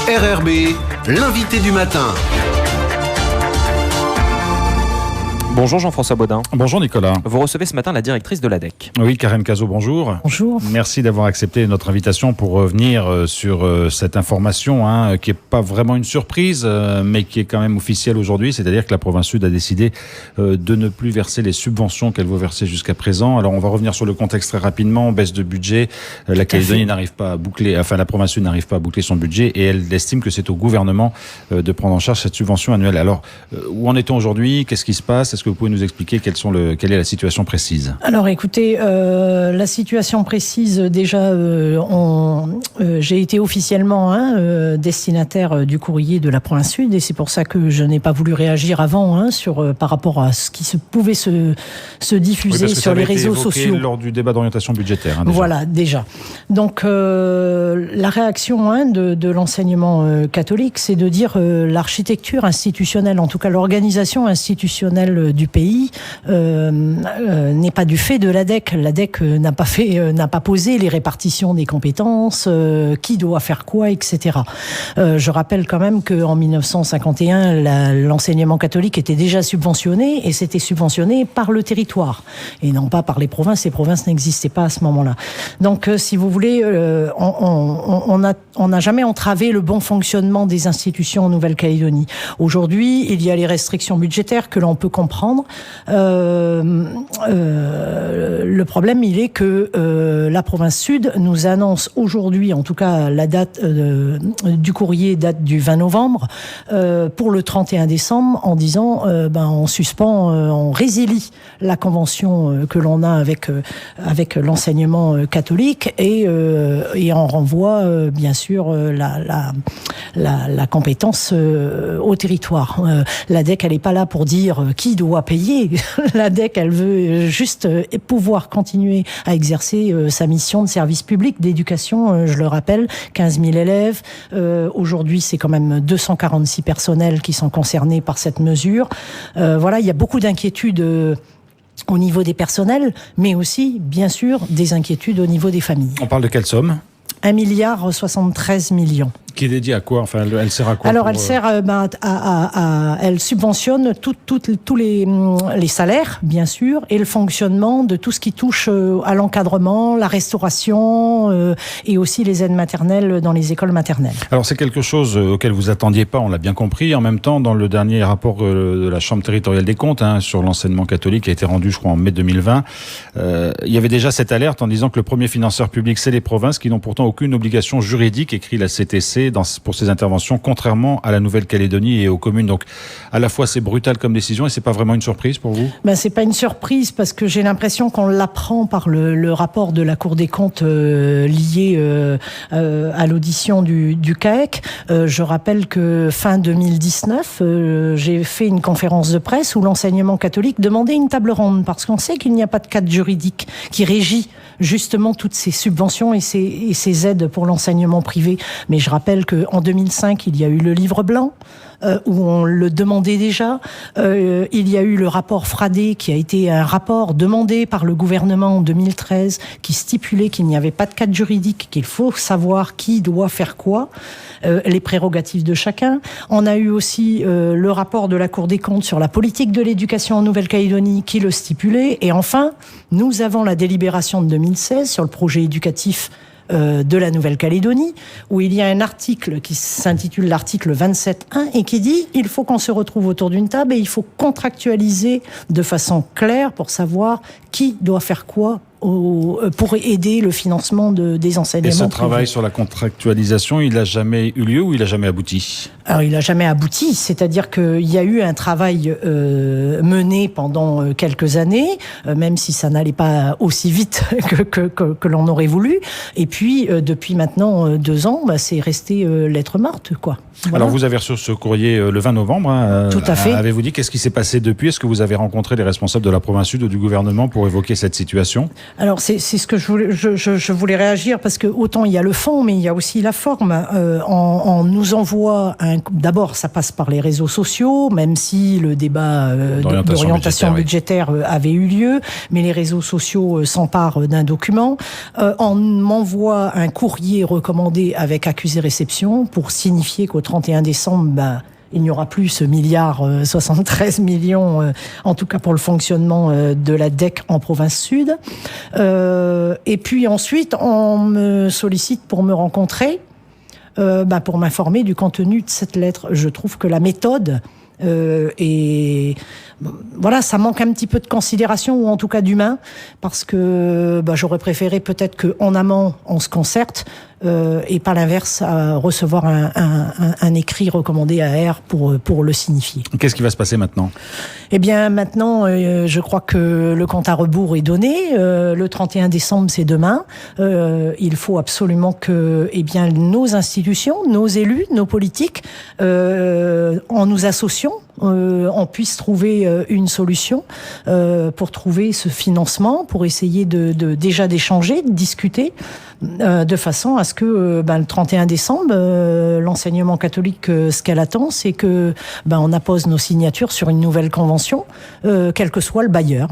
RRB, l'invité du matin. Bonjour Jean-François Baudin. Bonjour Nicolas. Vous recevez ce matin la directrice de l'ADEC. Oui, Karen Cazot, bonjour. Bonjour. Merci d'avoir accepté notre invitation pour revenir sur cette information qui n'est pas vraiment une surprise, mais qui est quand même officielle aujourd'hui. C'est-à-dire que la province Sud a décidé de ne plus verser les subventions qu'elle veut verser jusqu'à présent. Alors on va revenir sur le contexte très rapidement. Baisse de budget. La Calédonie n'arrive pas à boucler, la province Sud n'arrive pas à boucler son budget et elle estime que c'est au gouvernement de prendre en charge cette subvention annuelle. Alors, où en est-on aujourd'hui? Qu'est-ce qui se passe? Est-ce que vous pouvez nous expliquer quelle est la situation précise? Alors écoutez, la situation précise, déjà, j'ai été officiellement destinataire du courrier de la province Sud et c'est pour ça que je n'ai pas voulu réagir avant par rapport à ce qui pouvait se diffuser sur les réseaux sociaux. Lors du débat d'orientation budgétaire. Déjà. Voilà, déjà. Donc la réaction de l'enseignement catholique, c'est de dire l'architecture institutionnelle, en tout cas l'organisation institutionnelle du pays, n'est pas du fait de l'ADEC. L'ADEC n'a pas posé les répartitions des compétences, qui doit faire quoi, etc. Je rappelle quand même qu'en 1951, l'enseignement catholique était déjà subventionné et c'était subventionné par le territoire et non pas par les provinces. Les provinces n'existaient pas à ce moment-là. Donc, si vous voulez, on n'a jamais entravé le bon fonctionnement des institutions en Nouvelle-Calédonie. Aujourd'hui, il y a les restrictions budgétaires que l'on peut comprendre. Le problème, il est que la province Sud nous annonce aujourd'hui, en tout cas la date du courrier date du 20 novembre, pour le 31 décembre, en disant on suspend, on résilie la convention que l'on a avec l'enseignement catholique et on renvoie bien sûr la compétence au territoire. L'ADEC, elle n'est pas là pour dire qui doit payer. L'ADEC, elle veut juste pouvoir continuer à exercer sa mission de service public d'éducation. Je le rappelle, 15 000 élèves. Aujourd'hui, c'est quand même 246 personnels qui sont concernés par cette mesure. Voilà, il y a beaucoup d'inquiétudes au niveau des personnels, mais aussi, bien sûr, des inquiétudes au niveau des familles. On parle de quelle somme? 1,73 milliard. Qui est dédié à quoi? Enfin, elle sert à quoi? Alors, elle sert elle subventionne tous les salaires, bien sûr, et le fonctionnement de tout ce qui touche à l'encadrement, la restauration et aussi les aides maternelles dans les écoles maternelles. Alors, c'est quelque chose auquel vous attendiez pas, on l'a bien compris. En même temps, dans le dernier rapport de la Chambre territoriale des comptes sur l'enseignement catholique qui a été rendu, je crois, en mai 2020, il y avait déjà cette alerte en disant que le premier financeur public, c'est les provinces qui n'ont pourtant aucune obligation juridique, écrit la CTC, pour ces interventions, contrairement à la Nouvelle-Calédonie et aux communes. Donc, à la fois, c'est brutal comme décision et c'est pas vraiment une surprise pour vous? C'est pas une surprise parce que j'ai l'impression qu'on l'apprend par le rapport de la Cour des comptes lié à l'audition du CAEC. Je rappelle que fin 2019, j'ai fait une conférence de presse où l'enseignement catholique demandait une table ronde parce qu'on sait qu'il n'y a pas de cadre juridique qui régit justement toutes ces subventions et ces aides pour l'enseignement privé. Mais je rappelle qu'en 2005, il y a eu le livre blanc, où on le demandait déjà. Il y a eu le rapport Fradé, qui a été un rapport demandé par le gouvernement en 2013, qui stipulait qu'il n'y avait pas de cadre juridique, qu'il faut savoir qui doit faire quoi, les prérogatives de chacun. On a eu aussi le rapport de la Cour des comptes sur la politique de l'éducation en Nouvelle-Calédonie, qui le stipulait. Et enfin, nous avons la délibération de 2016 sur le projet éducatif de la Nouvelle-Calédonie, où il y a un article qui s'intitule l'article 27.1 et qui dit il faut qu'on se retrouve autour d'une table et il faut contractualiser de façon claire pour savoir qui doit faire quoi pour aider le financement des enseignements privés. Et ce privés. travail sur la contractualisation, il n'a jamais eu lieu ou il n'a jamais abouti? Alors, il n'a jamais abouti, c'est-à-dire qu'il y a eu un travail mené pendant quelques années, même si ça n'allait pas aussi vite que l'on aurait voulu. Et puis, depuis maintenant 2 ans, c'est resté lettre morte, quoi. Voilà. Alors, vous avez reçu ce courrier le 20 novembre. Tout à fait. Avez-vous dit qu'est-ce qui s'est passé depuis? Est-ce que vous avez rencontré les responsables de la province Sud ou du gouvernement pour évoquer cette situation? Alors c'est ce que je voulais réagir, parce que autant il y a le fond, mais il y a aussi la forme. On nous envoie d'abord, ça passe par les réseaux sociaux, même si le débat d'orientation budgétaire avait eu lieu, mais les réseaux sociaux s'emparent d'un document. On m'envoie un courrier recommandé avec accusé-réception pour signifier qu'au 31 décembre, il n'y aura plus ce milliard 73 millions, en tout cas pour le fonctionnement de la DEC en province sud. Et puis ensuite, on me sollicite pour me rencontrer, pour m'informer du contenu de cette lettre. Je trouve que la méthode voilà, ça manque un petit peu de considération, ou en tout cas d'humain, parce que j'aurais préféré peut-être qu'en amont on se concerte, et pas l'inverse, à recevoir un écrit recommandé à R pour le signifier. Qu'est-ce qui va se passer maintenant ? Eh bien maintenant, je crois que le compte à rebours est donné. Le 31 décembre, c'est demain. Il faut absolument que nos institutions, nos élus, nos politiques, en nous associant, on puisse trouver une solution pour trouver ce financement, pour essayer déjà d'échanger, de discuter, de façon à ce que le 31 décembre, l'enseignement catholique, ce qu'elle attend, c'est que on appose nos signatures sur une nouvelle convention, quel que soit le bailleur.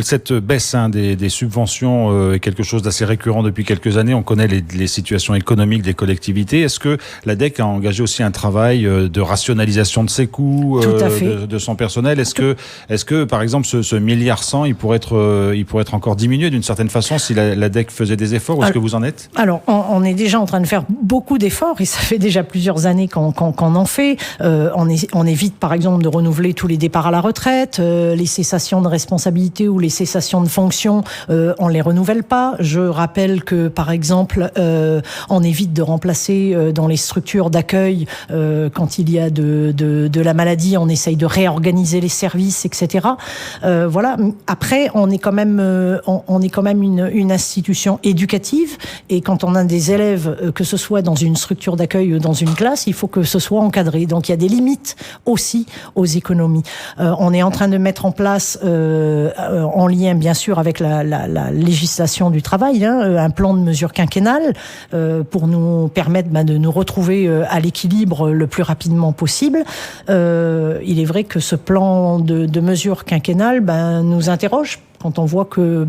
Cette baisse des subventions est quelque chose d'assez récurrent depuis quelques années. On connaît les situations économiques des collectivités. Est-ce que la DEC a engagé aussi un travail de rationalisation de ses coûts, de son personnel ? Est-ce que par exemple ce milliard 100, il pourrait être encore diminué d'une certaine façon si la DEC faisait des efforts ? Où est-ce que vous en êtes ? Alors, on est déjà en train de faire beaucoup d'efforts, et ça fait déjà plusieurs années qu'on en fait. On évite par exemple de renouveler tous les départs à la retraite, les cessations de responsabilité ou les cessations de fonction, on les renouvelle pas. Je rappelle que, par exemple, on évite de remplacer dans les structures d'accueil, quand il y a de la maladie, on essaye de réorganiser les services, etc. Voilà. Après, on est quand même une institution éducative, et quand on a des élèves, que ce soit dans une structure d'accueil ou dans une classe, il faut que ce soit encadré. Donc il y a des limites aussi aux économies. On est en train de mettre en place, en lien bien sûr avec la législation du travail, un plan de mesures quinquennales pour nous permettre de nous retrouver à l'équilibre le plus rapidement possible. Il est vrai que ce plan de mesures quinquennales nous interroge, quand on voit que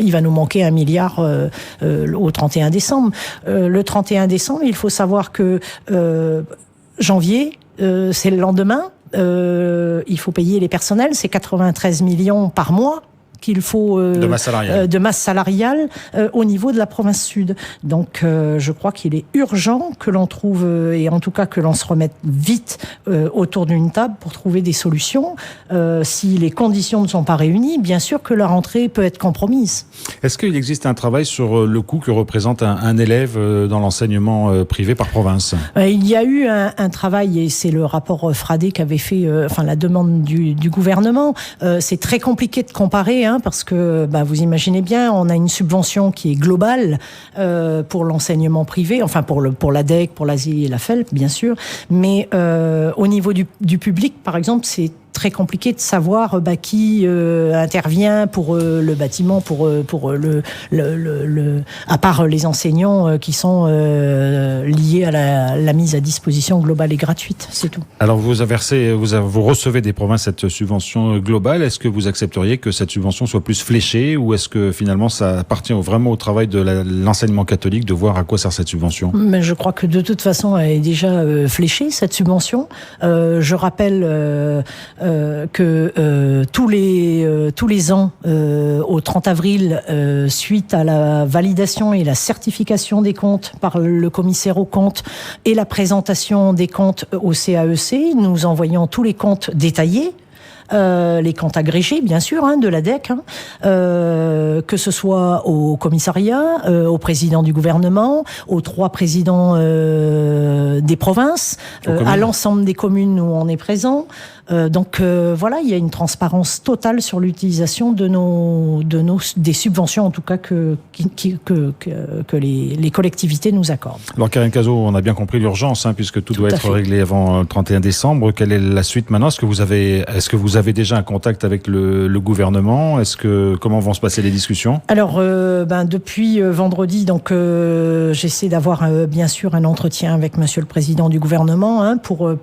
il va nous manquer 1 milliard au 31 décembre. Le 31 décembre, il faut savoir que janvier, c'est le lendemain. Il faut payer les personnels, c'est 93 millions par mois qu'il faut de masse salariale au niveau de la province sud. Donc je crois qu'il est urgent que l'on trouve, et en tout cas que l'on se remette vite autour d'une table pour trouver des solutions. Si les conditions ne sont pas réunies, bien sûr que la rentrée peut être compromise. Est-ce qu'il existe un travail sur le coût que représente un élève dans l'enseignement privé par province ? Il y a eu un travail, et c'est le rapport Fradé qui avait fait la demande du gouvernement. C'est très compliqué de comparer, parce que vous imaginez bien, on a une subvention qui est globale pour l'enseignement privé, enfin pour la DEC, pour l'ASI et la FELP, bien sûr, mais au niveau du public, par exemple, c'est très compliqué de savoir qui intervient pour le bâtiment, pour à part les enseignants qui sont liés à la mise à disposition globale et gratuite, c'est tout. Alors vous recevez des provinces cette subvention globale. Est-ce que vous accepteriez que cette subvention soit plus fléchée, ou est-ce que finalement ça appartient vraiment au travail de l'enseignement catholique de voir à quoi sert cette subvention ? Mais je crois que de toute façon elle est déjà fléchée, cette subvention. Je rappelle que tous les ans, au 30 avril, suite à la validation et la certification des comptes par le commissaire aux comptes et la présentation des comptes au CAEC, nous envoyons tous les comptes détaillés, les comptes agrégés, bien sûr, de la DEC, que ce soit au commissariat, au président du gouvernement, aux 3 présidents des provinces, à l'ensemble des communes où on est présent, Donc voilà, il y a une transparence totale sur l'utilisation des subventions, en tout cas que les collectivités nous accordent. Alors Karine Cazot, on a bien compris l'urgence, puisque tout doit être réglé avant le 31 décembre. Quelle est la suite maintenant ? Est-ce que vous avez déjà un contact avec le gouvernement ? Comment vont se passer les discussions ? Alors, depuis vendredi, donc j'essaie d'avoir bien sûr un entretien avec Monsieur le Président du gouvernement pour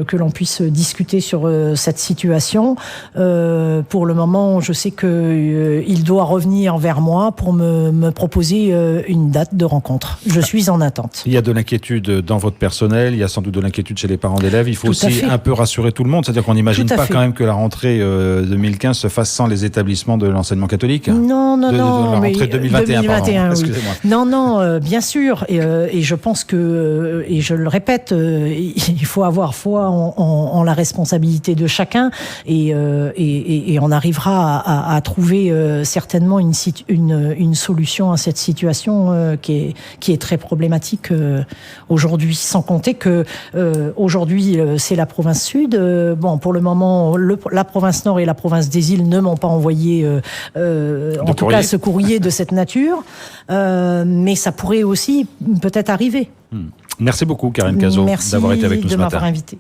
que l'on puisse discuter sur cette situation. Pour le moment, je sais que il doit revenir vers moi pour me proposer une date de rencontre. Je suis en attente. Il y a de l'inquiétude dans votre personnel, il y a sans doute de l'inquiétude chez les parents d'élèves. Il faut aussi un peu rassurer tout le monde, c'est-à-dire qu'on n'imagine pas quand même que la rentrée 2015 se fasse sans les établissements de l'enseignement catholique. Non. La rentrée 2021, pardon. Excusez-moi. Non, bien sûr. Et je pense que, et je le répète, il faut avoir foi en la responsabilité de chacun, et on arrivera à trouver certainement une solution à cette situation qui est très problématique aujourd'hui. Sans compter que aujourd'hui c'est la province sud. Pour le moment, la province nord et la province des îles ne m'ont pas envoyé en tout cas ce courrier de cette nature, mais ça pourrait aussi peut-être arriver. Merci beaucoup Karine Cazot d'avoir été avec nous ce matin. Merci de m'avoir invité.